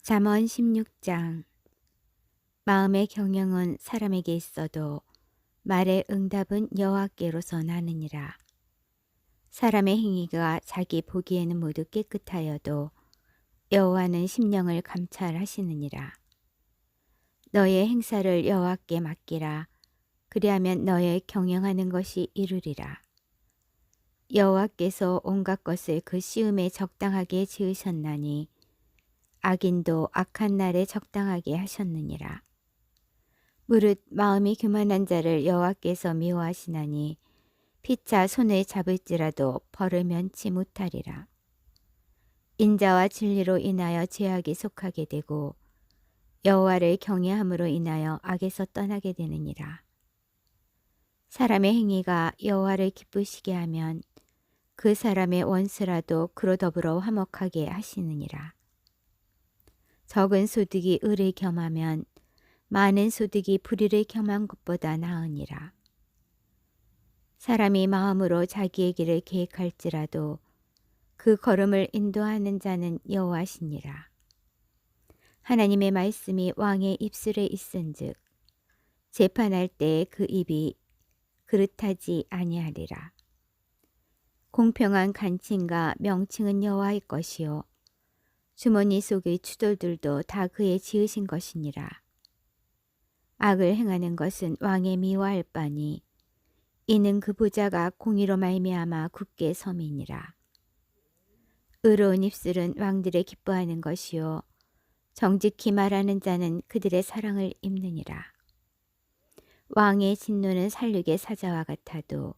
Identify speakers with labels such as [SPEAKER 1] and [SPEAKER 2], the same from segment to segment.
[SPEAKER 1] 잠언 16장. 마음의 경영은 사람에게 있어도 말의 응답은 여호와께로서 나느니라. 사람의 행위가 자기 보기에는 모두 깨끗하여도 여호와는 심령을 감찰하시느니라. 너의 행사를 여호와께 맡기라. 그리하면 너의 경영하는 것이 이루리라. 여호와께서 온갖 것을 그 시음에 적당하게 지으셨나니 악인도 악한 날에 적당하게 하셨느니라. 무릇 마음이 교만한 자를 여호와께서 미워하시나니 피차 손에 잡을지라도 벌을 면치 못하리라. 인자와 진리로 인하여 죄악에 속하게 되고 여호와를 경외함으로 인하여 악에서 떠나게 되느니라. 사람의 행위가 여호와를 기쁘시게 하면 그 사람의 원수라도 그로 더불어 화목하게 하시느니라. 적은 소득이 의를 겸하면 많은 소득이 불의를 겸한 것보다 나으니라. 사람이 마음으로 자기의 길을 계획할지라도 그 걸음을 인도하는 자는 여호와시니라. 하나님의 말씀이 왕의 입술에 있은즉 재판할 때 그 입이 그릇하지 아니하리라. 공평한 간칭과 명칭은 여호와의 것이요 주머니 속의 추돌들도 다 그의 지으신 것이니라. 악을 행하는 것은 왕의 미워할 바니 이는 그 보좌가 공의로 말미암아 굳게 섬이니라. 의로운 입술은 왕들의 기뻐하는 것이요 정직히 말하는 자는 그들의 사랑을 입느니라. 왕의 진노는 살육의 사자와 같아도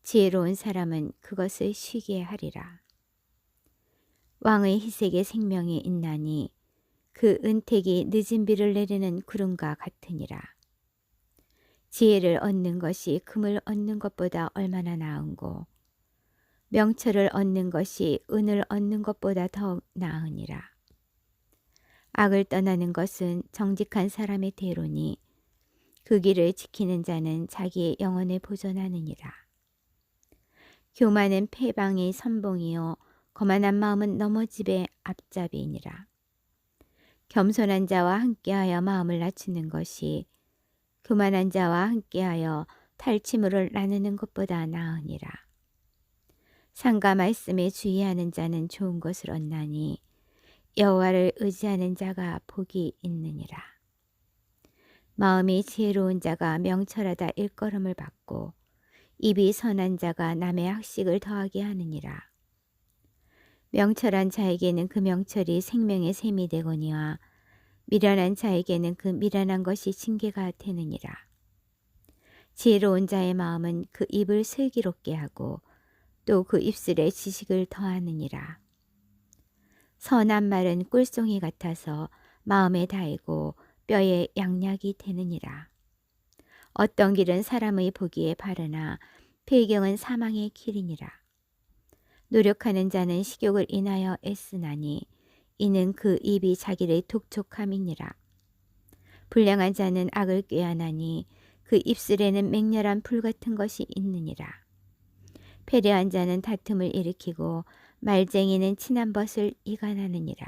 [SPEAKER 1] 지혜로운 사람은 그것을 쉬게 하리라. 왕의 희색에 생명이 있나니 그 은택이 늦은 비를 내리는 구름과 같으니라. 지혜를 얻는 것이 금을 얻는 것보다 얼마나 나은고 명철을 얻는 것이 은을 얻는 것보다 더 나으니라. 악을 떠나는 것은 정직한 사람의 대로니 그 길을 지키는 자는 자기의 영혼을 보존하느니라. 교만은 패방의 선봉이요 거만한 마음은 넘어집의 앞잡이니라. 겸손한 자와 함께하여 마음을 낮추는 것이 교만한 자와 함께하여 탈취물을 나누는 것보다 나으니라. 상과 말씀에 주의하는 자는 좋은 것을 얻나니 여호와를 의지하는 자가 복이 있느니라. 마음이 지혜로운 자가 명철하다 일컬음을 받고 입이 선한 자가 남의 학식을 더하게 하느니라. 명철한 자에게는 그 명철이 생명의 샘이 되거니와 미련한 자에게는 그 미련한 것이 징계가 되느니라. 지혜로운 자의 마음은 그 입을 슬기롭게 하고 또 그 입술에 지식을 더하느니라. 선한 말은 꿀송이 같아서 마음에 달고 뼈에 양약이 되느니라. 어떤 길은 사람의 보기에 바르나 배경은 사망의 길이니라. 노력하는 자는 식욕을 인하여 애쓰나니 이는 그 입이 자기를 독촉함이니라. 불량한 자는 악을 꾀하나니 그 입술에는 맹렬한 불 같은 것이 있느니라. 패례한 자는 다툼을 일으키고 말쟁이는 친한 벗을 이간하느니라.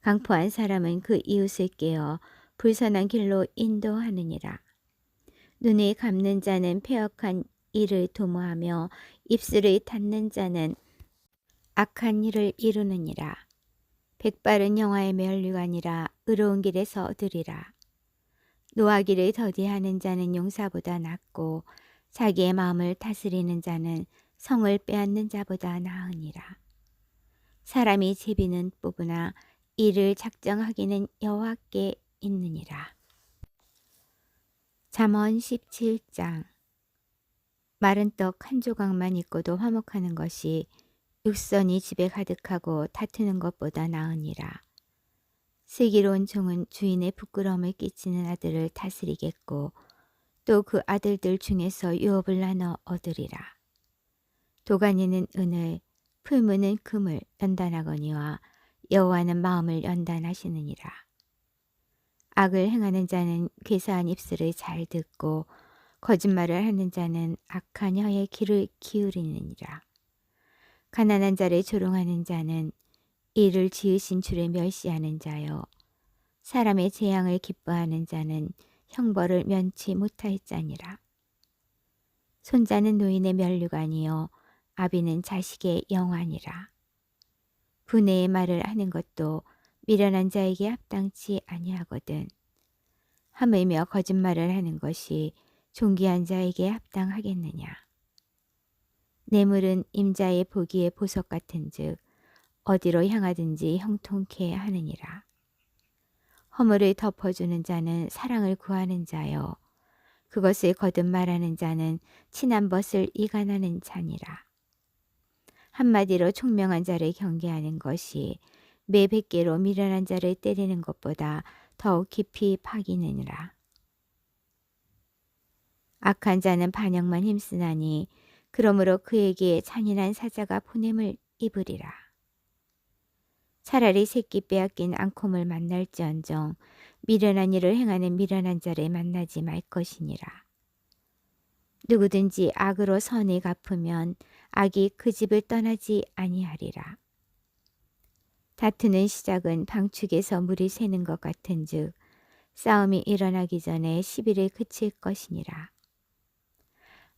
[SPEAKER 1] 강포한 사람은 그 이웃을 깨어 불선한 길로 인도하느니라. 눈이 감는 자는 패역한 일을 도모하며 입술을 닫는 자는 악한 일을 이루느니라. 백발은 영화의 면류가 아니라 의로운 길에서 얻으리라. 노하기를 더디하는 자는 용사보다 낫고 자기의 마음을 다스리는 자는 성을 빼앗는 자보다 나으니라. 사람이 제비는 뽑으나 이를 작정하기는 여호와께 있느니라. 잠언 17장. 마른 떡 한 조각만 있고도 화목하는 것이 육선이 집에 가득하고 다투는 것보다 나으니라. 슬기로운 종은 주인의 부끄러움을 끼치는 아들을 다스리겠고 또 그 아들들 중에서 유업을 나눠 얻으리라. 도가니는 은을, 풀무는 금을 연단하거니와 여호와는 마음을 연단하시느니라. 악을 행하는 자는 괴사한 입술을 잘 듣고 거짓말을 하는 자는 악한 혀의 귀를 기울이느니라. 가난한 자를 조롱하는 자는 이를 지으신 주를 멸시하는 자요 사람의 재앙을 기뻐하는 자는 형벌을 면치 못할자니라. 손자는 노인의 면류관이요 아비는 자식의 영환이라. 분해의 말을 하는 것도 미련한 자에게 합당치 아니하거든. 하물며 거짓말을 하는 것이 존귀한 자에게 합당하겠느냐. 뇌물은 임자의 보기에 보석 같은즉 어디로 향하든지 형통케 하느니라. 허물을 덮어주는 자는 사랑을 구하는 자요 그것을 거듭 말하는 자는 친한 벗을 이간하는 자니라. 한마디로 총명한 자를 경계하는 것이 매 100개로 미련한 자를 때리는 것보다 더욱 깊이 파기느니라. 악한 자는 반역만 힘쓰나니 그러므로 그에게 잔인한 사자가 보냄을 입으리라. 차라리 새끼 빼앗긴 앙콤을 만날지언정 미련한 일을 행하는 미련한 자를 만나지 말 것이니라. 누구든지 악으로 선을 갚으면 악이 그 집을 떠나지 아니하리라. 다투는 시작은 방축에서 물이 새는 것 같은즉 싸움이 일어나기 전에 시비를 그칠 것이니라.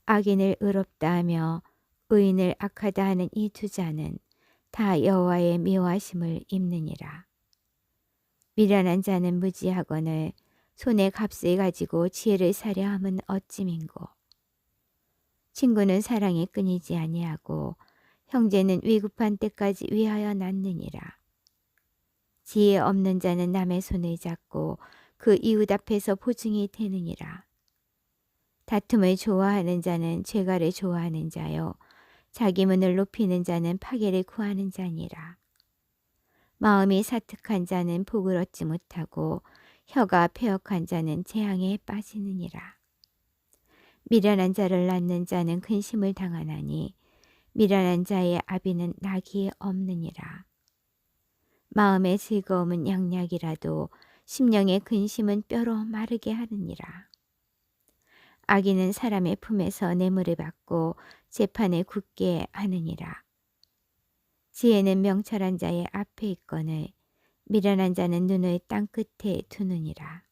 [SPEAKER 1] 악인을 의롭다 하며 의인을 악하다 하는 이 두 자는 다 여호와의 미워하심을 입느니라. 미련한 자는 무지하거늘 손에 값을 가지고 지혜를 사려 함은 어찌민고. 친구는 사랑이 끊이지 아니하고 형제는 위급한 때까지 위하여 낳느니라. 지혜 없는 자는 남의 손을 잡고 그 이웃 앞에서 보증이 되느니라. 다툼을 좋아하는 자는 죄가를 좋아하는 자요 자기 문을 높이는 자는 파괴를 구하는 자니라. 마음이 사특한 자는 복을 얻지 못하고 혀가 패역한 자는 재앙에 빠지느니라. 미련한 자를 낳는 자는 근심을 당하나니 미련한 자의 아비는 낙이 없느니라. 마음의 즐거움은 양약이라도 심령의 근심은 뼈로 마르게 하느니라. 악인은 사람의 품에서 뇌물을 받고 재판에 굳게 하느니라. 지혜는 명철한 자의 앞에 있거늘 미련한 자는 눈을 땅 끝에 두느니라.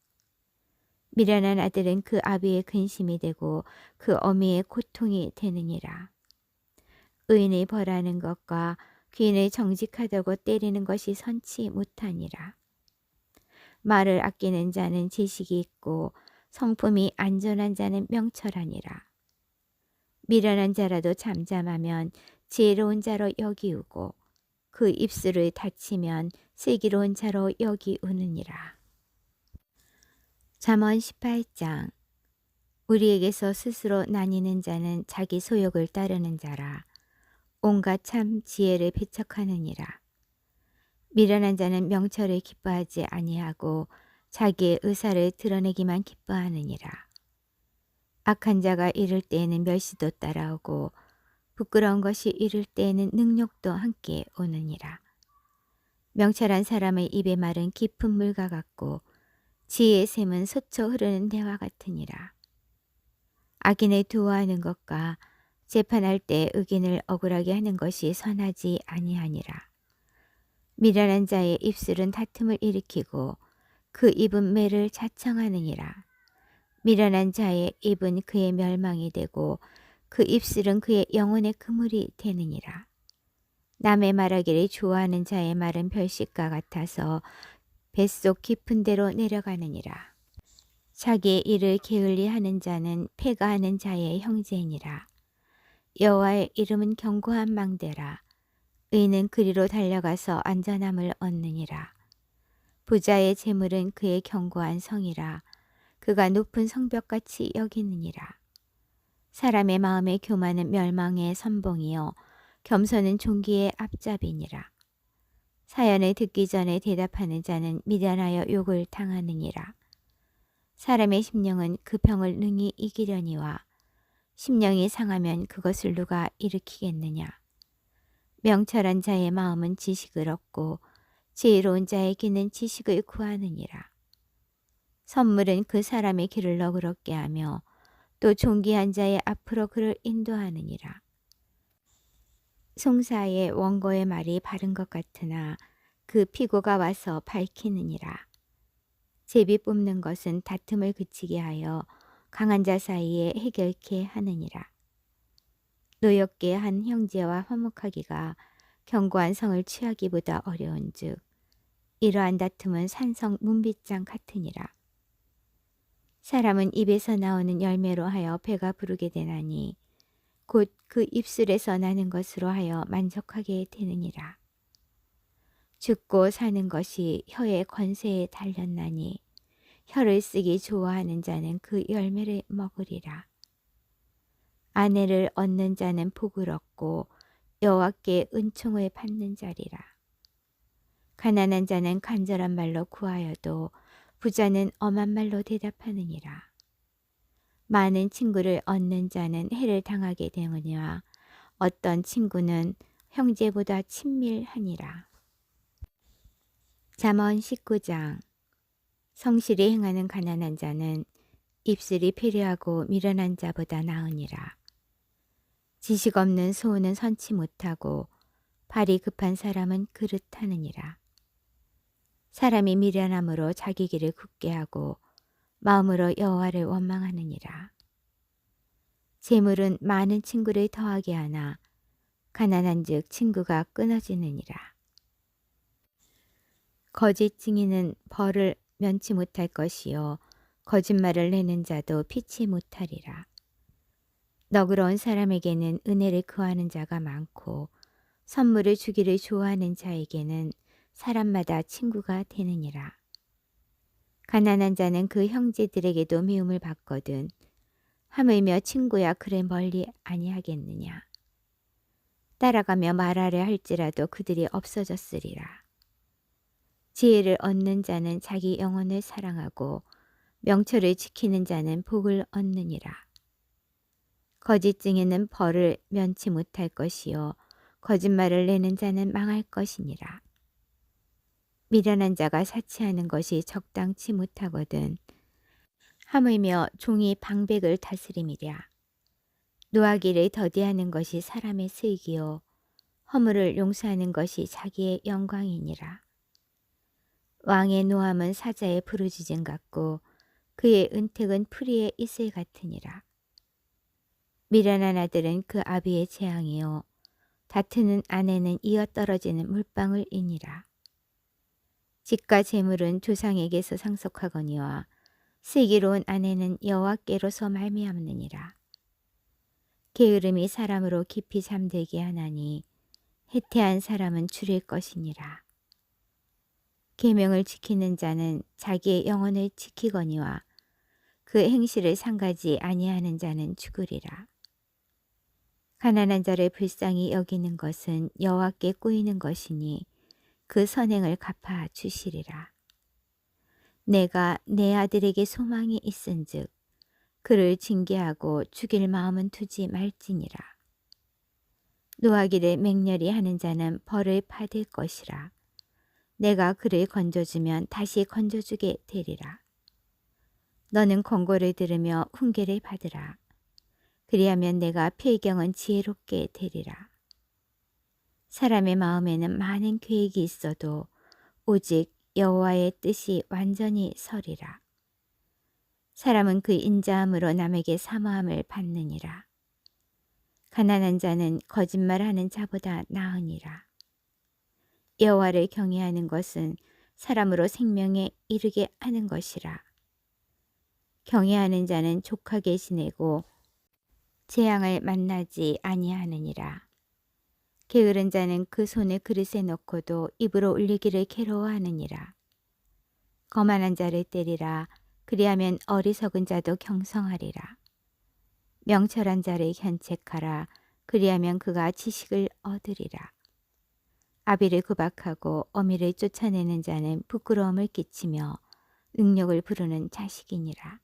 [SPEAKER 1] 미련한 아들은 그 아비의 근심이 되고 그 어미의 고통이 되느니라. 의인을 벌하는 것과 귀인을 정직하다고 때리는 것이 선치 못하니라. 말을 아끼는 자는 지식이 있고 성품이 안전한 자는 명철하니라. 미련한 자라도 잠잠하면 지혜로운 자로 여기우고 그 입술을 닫히면 슬기로운 자로 여기우느니라. 잠언 18장. 우리에게서 스스로 나뉘는 자는 자기 소욕을 따르는 자라. 온갖 참 지혜를 배척하느니라. 미련한 자는 명철을 기뻐하지 아니하고 자기의 의사를 드러내기만 기뻐하느니라. 악한 자가 이를 때에는 멸시도 따라오고 부끄러운 것이 이를 때에는 능욕도 함께 오느니라. 명철한 사람의 입의 말은 깊은 물과 같고 지혜의 샘은 솟쳐 흐르는 대와 같으니라. 악인을 두어하는 것과 재판할 때 의견을 억울하게 하는 것이 선하지 아니하니라. 미련한 자의 입술은 다툼을 일으키고 그 입은 매를 자청하느니라. 미련한 자의 입은 그의 멸망이 되고 그 입술은 그의 영혼의 그물이 되느니라. 남의 말하기를 좋아하는 자의 말은 별식과 같아서 뱃속 깊은 데로 내려가느니라. 자기의 일을 게을리하는 자는 패가하는 자의 형제니라. 여호와의 이름은 견고한 망대라. 의인은 그리로 달려가서 안전함을 얻느니라. 부자의 재물은 그의 견고한 성이라. 그가 높은 성벽같이 여기느니라. 사람의 마음의 교만은 멸망의 선봉이요 겸손은 종기의 앞잡이니라. 사연을 듣기 전에 대답하는 자는 미련하여 욕을 당하느니라. 사람의 심령은 그 병을 능히 이기려니와 심령이 상하면 그것을 누가 일으키겠느냐. 명철한 자의 마음은 지식을 얻고 지혜로운 자의 귀는 지식을 구하느니라. 선물은 그 사람의 길을 너그럽게 하며 또 존귀한 자의 앞으로 그를 인도하느니라. 송사의 원고의 말이 바른 것 같으나 그 피고가 와서 밝히느니라. 제비 뽑는 것은 다툼을 그치게 하여 강한 자 사이에 해결케 하느니라. 노엽게 한 형제와 화목하기가 견고한 성을 취하기보다 어려운즉 이러한 다툼은 산성 문빗장 같으니라. 사람은 입에서 나오는 열매로 하여 배가 부르게 되나니 곧 그 입술에서 나는 것으로 하여 만족하게 되느니라. 죽고 사는 것이 혀의 권세에 달렸나니 혀를 쓰기 좋아하는 자는 그 열매를 먹으리라. 아내를 얻는 자는 복을 얻고 여호와께 은총을 받는 자리라. 가난한 자는 간절한 말로 구하여도 부자는 엄한 말로 대답하느니라. 많은 친구를 얻는 자는 해를 당하게 되느니와 어떤 친구는 형제보다 친밀하니라. 잠언 19장. 성실히 행하는 가난한 자는 입술이 패려하고 미련한 자보다 나으니라. 지식 없는 소는 선치 못하고 발이 급한 사람은 그릇하느니라. 사람이 미련함으로 자기 길을 굳게 하고 마음으로 여호와를 원망하느니라. 재물은 많은 친구를 더하게 하나 가난한즉 친구가 끊어지느니라. 거짓 증인은 벌을 면치 못할 것이요 거짓말을 내는 자도 피치 못하리라. 너그러운 사람에게는 은혜를 구하는 자가 많고 선물을 주기를 좋아하는 자에게는 사람마다 친구가 되느니라. 가난한 자는 그 형제들에게도 미움을 받거든 하물며 친구야 그래 멀리 아니하겠느냐. 따라가며 말하려 할지라도 그들이 없어졌으리라. 지혜를 얻는 자는 자기 영혼을 사랑하고 명철을 지키는 자는 복을 얻느니라. 거짓 증인은 벌을 면치 못할 것이요 거짓말을 내는 자는 망할 것이니라. 미련한 자가 사치하는 것이 적당치 못하거든 하물며 종이 방백을 다스림이랴. 노하기를 더디하는 것이 사람의 슬기요 허물을 용서하는 것이 자기의 영광이니라. 왕의 노함은 사자의 부르짖음 같고 그의 은택은 풀이의 이슬 같으니라. 미련한 아들은 그 아비의 재앙이요 다투는 아내는 이어 떨어지는 물방울 이니라. 집과 재물은 조상에게서 상속하거니와 슬기로운 아내는 여호와께로서 말미암느니라. 게으름이 사람으로 깊이 잠들게 하나니 해태한 사람은 줄일 것이니라. 계명을 지키는 자는 자기의 영혼을 지키거니와 그 행실을 상가지 아니하는 자는 죽으리라. 가난한 자를 불쌍히 여기는 것은 여호와께 꾸이는 것이니 그 선행을 갚아 주시리라. 내가 내 아들에게 소망이 있은즉 그를 징계하고 죽일 마음은 두지 말지니라. 노하기를 맹렬히 하는 자는 벌을 받을 것이라. 내가 그를 건져주면 다시 건져주게 되리라. 너는 권고를 들으며 훈계를 받으라. 그리하면 내가 필경은 지혜롭게 되리라. 사람의 마음에는 많은 계획이 있어도 오직 여호와의 뜻이 완전히 서리라. 사람은 그 인자함으로 남에게 사모함을 받느니라. 가난한 자는 거짓말하는 자보다 나으니라. 여호와를 경외하는 것은 사람으로 생명에 이르게 하는 것이라. 경외하는 자는 족하게 지내고 재앙을 만나지 아니하느니라. 게으른 자는 그 손을 그릇에 넣고도 입으로 울리기를 괴로워하느니라. 거만한 자를 때리라. 그리하면 어리석은 자도 경성하리라. 명철한 자를 견책하라. 그리하면 그가 지식을 얻으리라. 아비를 구박하고 어미를 쫓아내는 자는 부끄러움을 끼치며 능력을 부르는 자식이니라.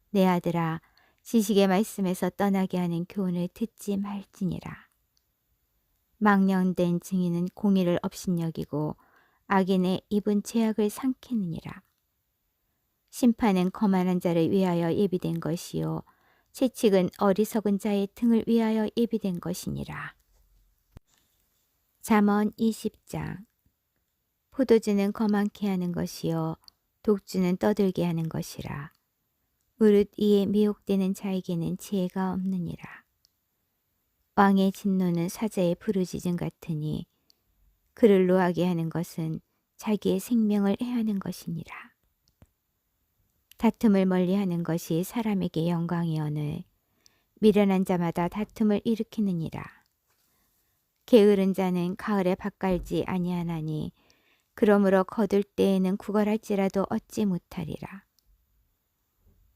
[SPEAKER 1] 내 아들아, 지식의 말씀에서 떠나게 하는 교훈을 듣지 말지니라. 망령된 증인은 공의를 업신여기고 악인의 입은 죄악을 삼키느니라. 심판은 거만한 자를 위하여 예비된 것이요 채찍은 어리석은 자의 등을 위하여 예비된 것이니라. 잠언 20장. 포도주는 거만케 하는 것이요 독주는 떠들게 하는 것이라. 무릇 이에 미혹되는 자에게는 지혜가 없느니라. 왕의 진노는 사자의 부르짖음 같으니 그를 노하게 하는 것은 자기의 생명을 해하는 것이니라. 다툼을 멀리하는 것이 사람에게 영광이오늘 미련한 자마다 다툼을 일으키느니라. 게으른 자는 가을에 밭갈지 아니하나니 그러므로 거둘 때에는 구걸할지라도 얻지 못하리라.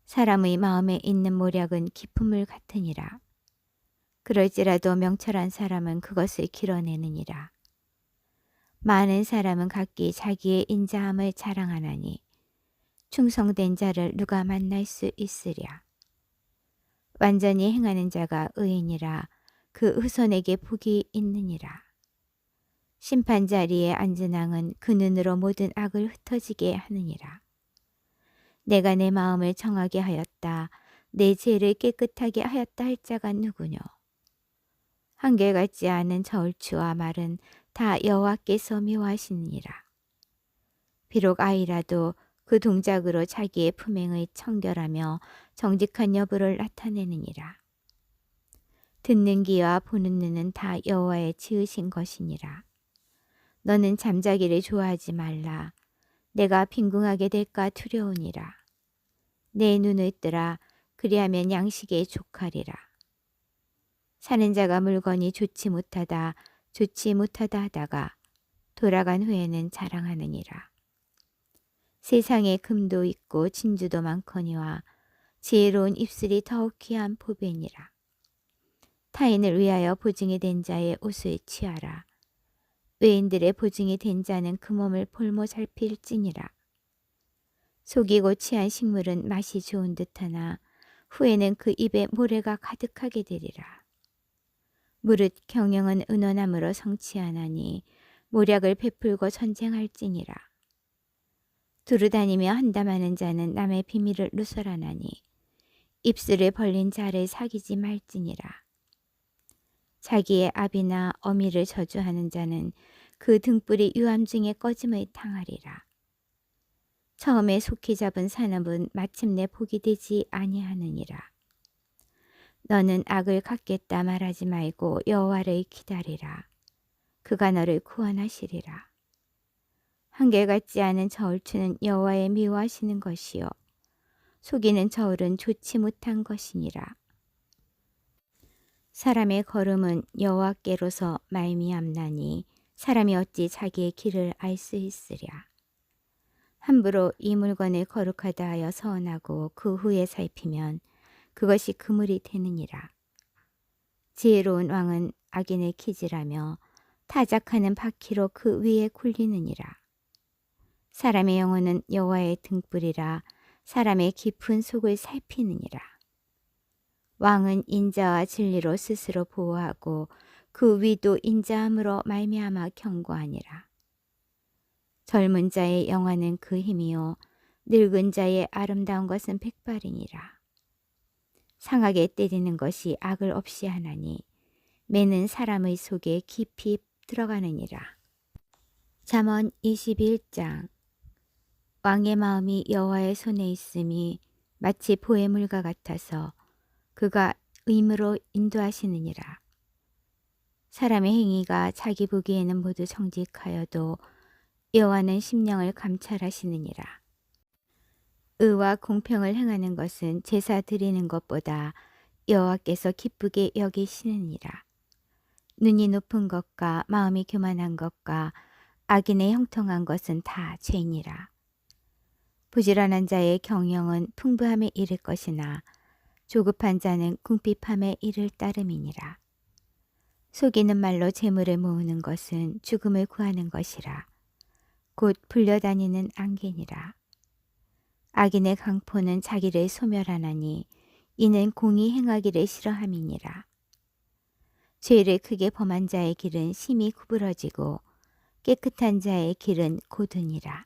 [SPEAKER 1] 사람의 마음에 있는 모략은 깊은 물 같으니라. 그럴지라도 명철한 사람은 그것을 길어내느니라. 많은 사람은 각기 자기의 인자함을 자랑하나니 충성된 자를 누가 만날 수 있으랴. 완전히 행하는 자가 의인이라. 그 후손에게 복이 있느니라. 심판 자리에 앉은 왕은 그 눈으로 모든 악을 흩어지게 하느니라. 내가 내 마음을 정하게 하였다. 내 죄를 깨끗하게 하였다 할 자가 누구뇨? 한결같지 않은 저울추와 말은 다 여호와께서 미워하시느니라. 비록 아이라도 그 동작으로 자기의 품행의 청결하며 정직한 여부를 나타내느니라. 듣는 귀와 보는 눈은 다 여호와의 지으신 것이니라. 너는 잠자기를 좋아하지 말라. 내가 빈궁하게 될까 두려우니라. 내 눈을 뜨라. 그리하면 양식에 족하리라. 사는 자가 물건이 좋지 못하다 하다가 돌아간 후에는 자랑하느니라. 세상에 금도 있고 진주도 많거니와 지혜로운 입술이 더욱 귀한 보배니라. 타인을 위하여 보증이 된 자의 옷을 취하라. 외인들의 보증이 된 자는 그 몸을 볼모 살필지니라. 속이고 취한 식물은 맛이 좋은 듯하나 후에는 그 입에 모래가 가득하게 되리라. 무릇 경영은 은원함으로 성취하나니 모략을 베풀고 전쟁할지니라. 두루다니며 한담하는 자는 남의 비밀을 누설하나니 입술을 벌린 자를 사귀지 말지니라. 자기의 아비나 어미를 저주하는 자는 그 등불이 유암 중에 꺼짐을 당하리라. 처음에 속히 잡은 산업은 마침내 복이 되지 아니하느니라. 너는 악을 갚겠다 말하지 말고 여호와를 기다리라. 그가 너를 구원하시리라. 한결같지 않은 저울추는 여호와의 미워하시는 것이요 속이는 저울은 좋지 못한 것이니라. 사람의 걸음은 여호와께로서 말미암나니 사람이 어찌 자기의 길을 알 수 있으랴. 함부로 이 물건을 거룩하다 하여 서원하고 그 후에 살피면 그것이 그물이 되느니라. 지혜로운 왕은 악인을 기질하며 타작하는 바퀴로 그 위에 굴리느니라. 사람의 영혼은 여호와의 등불이라. 사람의 깊은 속을 살피느니라. 왕은 인자와 진리로 스스로 보호하고 그 위도 인자함으로 말미암아 경고하니라. 젊은 자의 영화는 그 힘이요 늙은 자의 아름다운 것은 백발이니라. 상하게 때리는 것이 악을 없이 하나니 매는 사람의 속에 깊이 들어가느니라. 잠언 21장. 왕의 마음이 여호와의 손에 있음이 마치 보혜물과 같아서 그가 의무로 인도하시느니라. 사람의 행위가 자기 보기에는 모두 정직하여도 여호와는 심령을 감찰하시느니라. 의와 공평을 행하는 것은 제사 드리는 것보다 여호와께서 기쁘게 여기시느니라. 눈이 높은 것과 마음이 교만한 것과 악인의 형통한 것은 다 죄니라. 부지런한 자의 경영은 풍부함에 이를 것이나 조급한 자는 궁핍함에 이를 따름이니라. 속이는 말로 재물을 모으는 것은 죽음을 구하는 것이라. 곧 불려다니는 안개니라. 악인의 강포는 자기를 소멸하나니 이는 공의 행하기를 싫어함이니라. 죄를 크게 범한 자의 길은 심히 구부러지고 깨끗한 자의 길은 고드니라.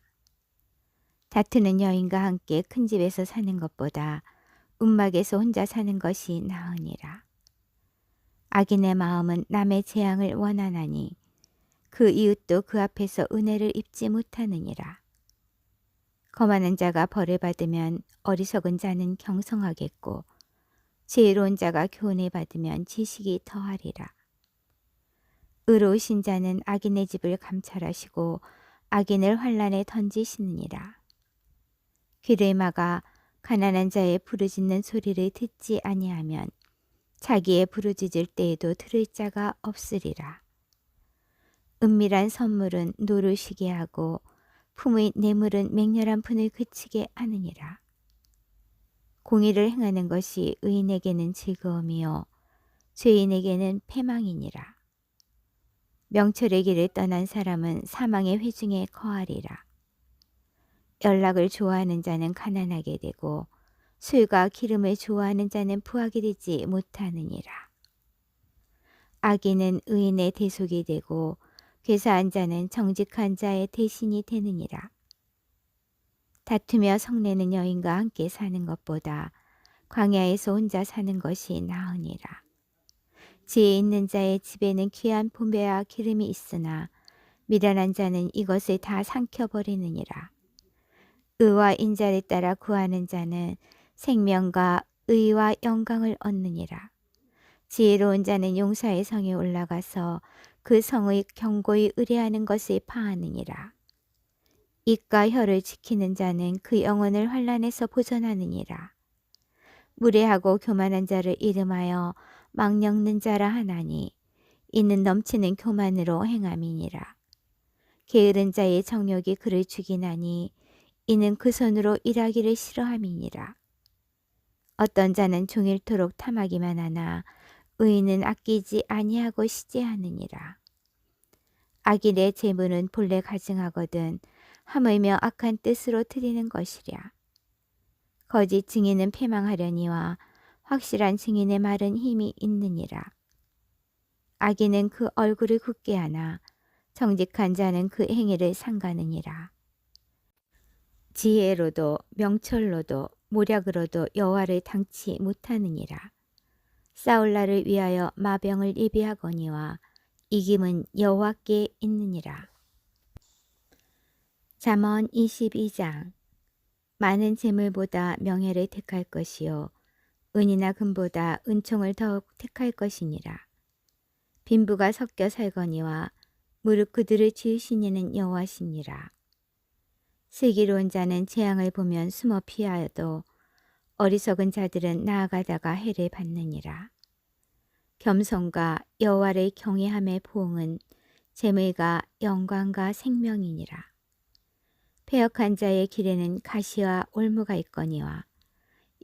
[SPEAKER 1] 다투는 여인과 함께 큰 집에서 사는 것보다 움막에서 혼자 사는 것이 나으니라. 악인의 마음은 남의 재앙을 원하나니 그 이웃도 그 앞에서 은혜를 입지 못하느니라. 거만한 자가 벌을 받으면 어리석은 자는 경성하겠고 지혜로운 자가 교훈을 받으면 지식이 더하리라. 의로우신 자는 악인의 집을 감찰하시고 악인을 환란에 던지시느니라. 귀를 막아 가난한 자의 부르짖는 소리를 듣지 아니하면 자기의 부르짖을 때에도 들을 자가 없으리라. 은밀한 선물은 노를 쉬게 하고 품의 뇌물은 맹렬한 분을 그치게 하느니라. 공의를 행하는 것이 의인에게는 즐거움이요 죄인에게는 패망이니라. 명철의 길을 떠난 사람은 사망의 회중에 거하리라. 연락을 좋아하는 자는 가난하게 되고 술과 기름을 좋아하는 자는 부하게 되지 못하느니라. 악인은 의인의 대속이 되고 괴사한 자는 정직한 자의 대신이 되느니라. 다투며 성내는 여인과 함께 사는 것보다 광야에서 혼자 사는 것이 나으니라. 지혜 있는 자의 집에는 귀한 보배와 기름이 있으나 미련한 자는 이것을 다 삼켜버리느니라. 의와 인자를 따라 구하는 자는 생명과 의와 영광을 얻느니라. 지혜로운 자는 용사의 성에 올라가서 그 성의 경고히 의뢰하는 것을 파하느니라. 입과 혀를 지키는 자는 그 영혼을 환난에서 보존하느니라. 무례하고 교만한 자를 이름하여 막 엮는 자라 하나니 이는 넘치는 교만으로 행함이니라. 게으른 자의 정욕이 그를 죽이나니 이는 그 손으로 일하기를 싫어함이니라. 어떤 자는 종일토록 탐하기만 하나 의인은 아끼지 아니하고 시제하느니라. 악인의 재물은 본래 가증하거든 하물며 악한 뜻으로 드리는 것이랴. 거짓 증인은 패망하려니와 확실한 증인의 말은 힘이 있느니라. 악인은 그 얼굴을 굳게 하나 정직한 자는 그 행위를 삼가느니라. 지혜로도 명철로도 모략으로도 여호와를 당치 못하느니라. 싸울 날을 위하여 마병을 예비하거니와 이김은 여호와께 있느니라. 잠언 22장. 많은 재물보다 명예를 택할 것이요 은이나 금보다 은총을 더욱 택할 것이니라. 빈부가 섞여 살거니와 무릇 그들을 지으신 이는 여호와시니라. 슬기로운 자는 재앙을 보면 숨어 피하여도 어리석은 자들은 나아가다가 해를 받느니라. 겸손과 여호와를 경외함의 보응은 재물과 영광과 생명이니라. 패역한 자의 길에는 가시와 올무가 있거니와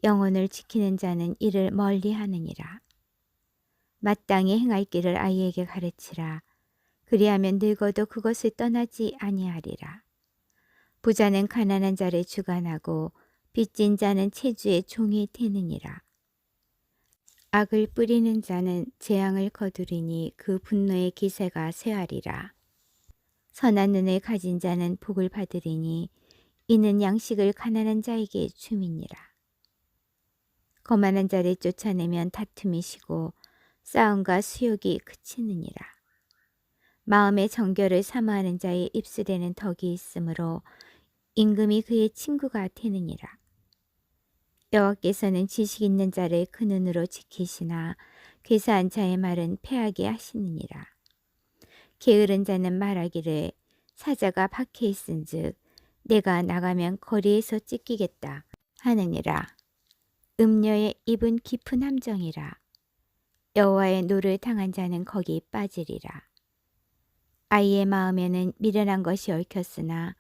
[SPEAKER 1] 영혼을 지키는 자는 이를 멀리하느니라. 마땅히 행할 길을 아이에게 가르치라. 그리하면 늙어도 그것을 떠나지 아니하리라. 부자는 가난한 자를 주관하고 빚진 자는 체주의 종이 되느니라. 악을 뿌리는 자는 재앙을 거두리니 그 분노의 기세가 쇠하리라. 선한 눈을 가진 자는 복을 받으리니 이는 양식을 가난한 자에게 줌이니라. 거만한 자를 쫓아내면 다툼이 시고 싸움과 수욕이 그치느니라. 마음의 정결을 사모하는 자의 입술에는 덕이 있으므로 임금이 그의 친구가 되느니라. 여호와께서는 지식 있는 자를 그 눈으로 지키시나 괴사한 자의 말은 패하게 하시느니라. 게으른 자는 말하기를 사자가 박해 있은즉 내가 나가면 거리에서 찢기겠다 하느니라. 음녀의 입은 깊은 함정이라. 여호와의 노를 당한 자는 거기 빠지리라. 아이의 마음에는 미련한 것이 얽혔으나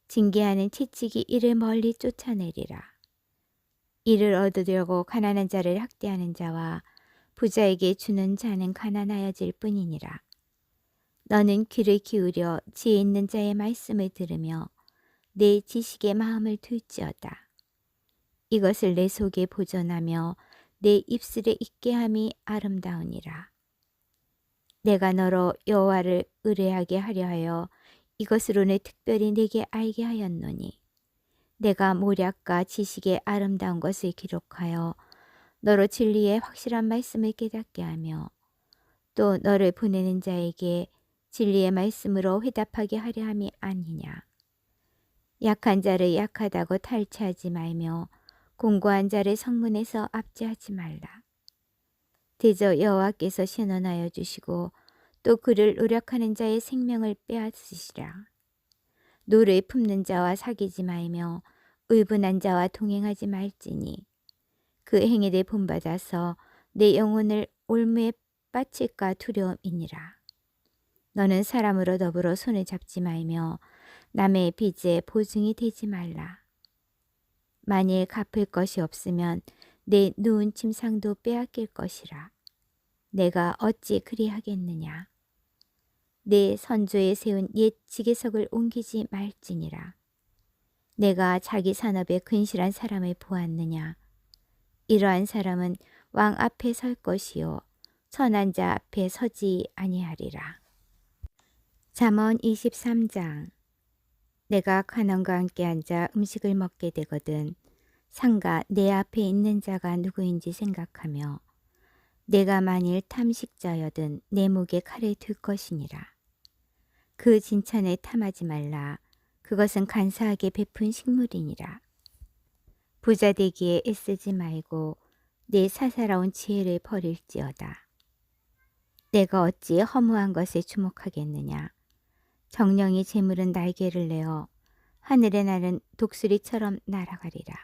[SPEAKER 1] 징계하는 채찍이 이를 멀리 쫓아내리라. 이를 얻으려고 가난한 자를 학대하는 자와 부자에게 주는 자는 가난하여질 뿐이니라. 너는 귀를 기울여 지혜 있는 자의 말씀을 들으며 내 지식의 마음을 둘지어다. 이것을 내 속에 보존하며 내 입술에 있게 함이 아름다우니라. 내가 너로 여호와를 의뢰하게 하려 하여 이것으로는 특별히 내게 알게 하였노니 내가 모략과 지식의 아름다운 것을 기록하여 너로 진리의 확실한 말씀을 깨닫게 하며 또 너를 보내는 자에게 진리의 말씀으로 회답하게 하려 함이 아니냐. 약한 자를 약하다고 탈취하지 말며 공고한 자를 성문에서 압제하지 말라. 대저 여호와께서 신원하여 주시고 또 그를 노력하는 자의 생명을 빼앗으시라. 노를 품는 자와 사귀지 말며 의분한 자와 동행하지 말지니 그 행위를 본받아서 내 영혼을 올무에 빠칠까 두려움이니라. 너는 사람으로 더불어 손을 잡지 말며 남의 빚에 보증이 되지 말라. 만일 갚을 것이 없으면 내 누운 침상도 빼앗길 것이라. 내가 어찌 그리하겠느냐. 내 선조에 세운 옛 지계석을 옮기지 말지니라. 내가 자기 산업에 근실한 사람을 보았느냐. 이러한 사람은 왕 앞에 설 것이요 선한 자 앞에 서지 아니하리라. 잠언 23장. 내가 간원과 함께 앉아 음식을 먹게 되거든 상가 내 앞에 있는 자가 누구인지 생각하며 내가 만일 탐식자여든 내 목에 칼을 둘 것이니라. 그 진찬에 탐하지 말라. 그것은 간사하게 베푼 식물이니라. 부자 되기에 애쓰지 말고 내 사사로운 지혜를 버릴지어다. 내가 어찌 허무한 것에 주목하겠느냐. 정령이 재물은 날개를 내어 하늘에 나는 독수리처럼 날아가리라.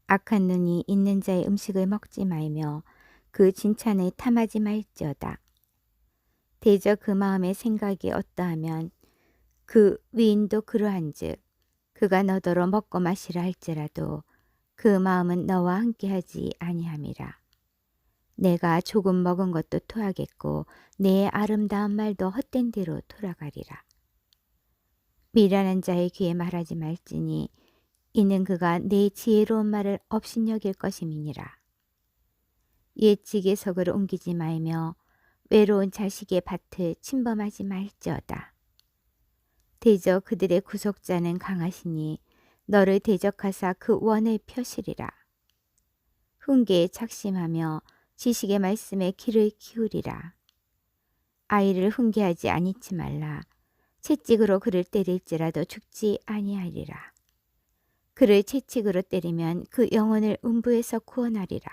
[SPEAKER 1] 악한 눈이 있는 자의 음식을 먹지 말며 그 진찬에 탐하지 말지어다. 대저 그 마음의 생각이 어떠하면 그 위인도 그러한즉 그가 너더러 먹고 마시라 할지라도 그 마음은 너와 함께하지 아니함이라. 내가 조금 먹은 것도 토하겠고 내 아름다운 말도 헛된 대로 돌아가리라. 미련한 자의 귀에 말하지 말지니 이는 그가 내 지혜로운 말을 업신여길 것임이니라. 옛 지계석을 옮기지 말며 외로운 자식의 밭을 침범하지 말지어다. 대저 그들의 구속자는 강하시니 너를 대적하사 그 원을 펴시리라. 훈계에 착심하며 지식의 말씀에 귀를 기울이라. 아이를 훈계하지 아니치 말라. 채찍으로 그를 때릴지라도 죽지 아니하리라. 그를 채찍으로 때리면 그 영혼을 음부에서 구원하리라.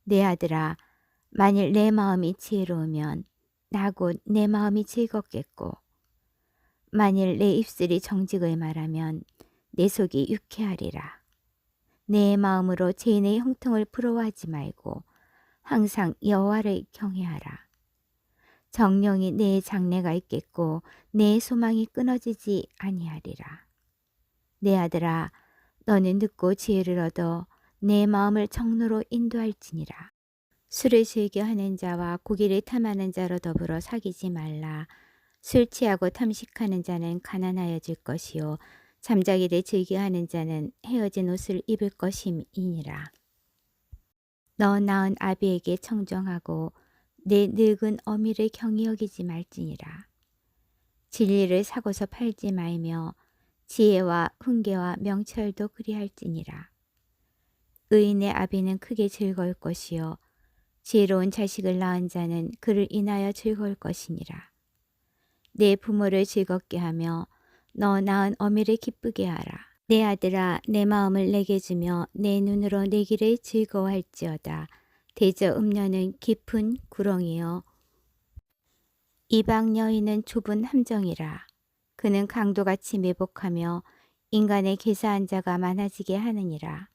[SPEAKER 1] 내 아들아, 만일 내 마음이 지혜로우면 나 곧 내 마음이 즐겁겠고 만일 내 입술이 정직을 말하면 내 속이 유쾌하리라. 내 마음으로 죄인의 형통을 부러워하지 말고 항상 여호와를 경외하라. 정령이 내 장래가 있겠고 내 소망이 끊어지지 아니하리라. 내 아들아, 너는 듣고 지혜를 얻어 내 마음을 정로로 인도할지니라. 술을 즐겨하는 자와 고기를 탐하는 자로 더불어 사귀지 말라. 술 취하고 탐식하는 자는 가난하여질 것이요 잠자기를 즐겨하는 자는 헤어진 옷을 입을 것임이니라. 너 낳은 아비에게 청정하고 내 늙은 어미를 경히 여기지 말지니라. 진리를 사고서 팔지 말며 지혜와 훈계와 명철도 그리할지니라. 의인의 아비는 크게 즐거울 것이요 지혜로운 자식을 낳은 자는 그를 인하여 즐거울 것이니라. 내 부모를 즐겁게 하며 너 낳은 어미를 기쁘게 하라. 내 아들아, 내 마음을 내게 주며 내 눈으로 내 길을 즐거워할지어다. 대저 음녀는 깊은 구렁이요 이방 여인은 좁은 함정이라. 그는 강도같이 매복하며 인간의 계사한 자가 많아지게 하느니라.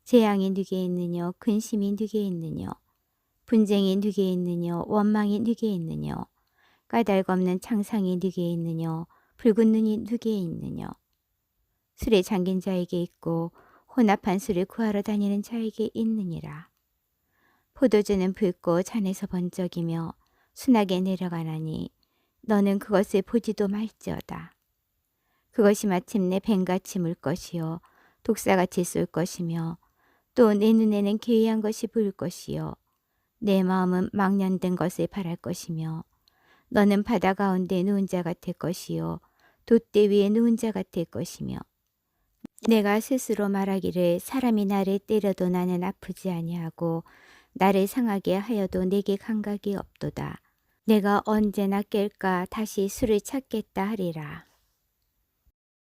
[SPEAKER 1] 재앙이 누게 있느뇨 근심이 누게 있느뇨 분쟁이 누게 있느뇨 원망이 누게 있느뇨 까닭없는 창상이 누게 있느뇨 붉은 눈이 누게 있느뇨 술에 잠긴 자에게 있고 혼합한 술을 구하러 다니는 자에게 있느니라. 포도주는 붉고 잔에서 번쩍이며 순하게 내려가나니 너는 그것을 보지도 말지어다. 그것이 마침내 뱀같이 물 것이요 독사같이 쏠 것이며 또 내 눈에는 기이한 것이 보일 것이요 내 마음은 망령된 것을 바랄 것이며 너는 바다 가운데 누운 자 같을 것이요 돛대 위에 누운 자 같을 것이며 내가 스스로 말하기를 사람이 나를 때려도 나는 아프지 아니하고 나를 상하게 하여도 내게 감각이 없도다. 내가 언제나 깰까 다시 술을 찾겠다 하리라.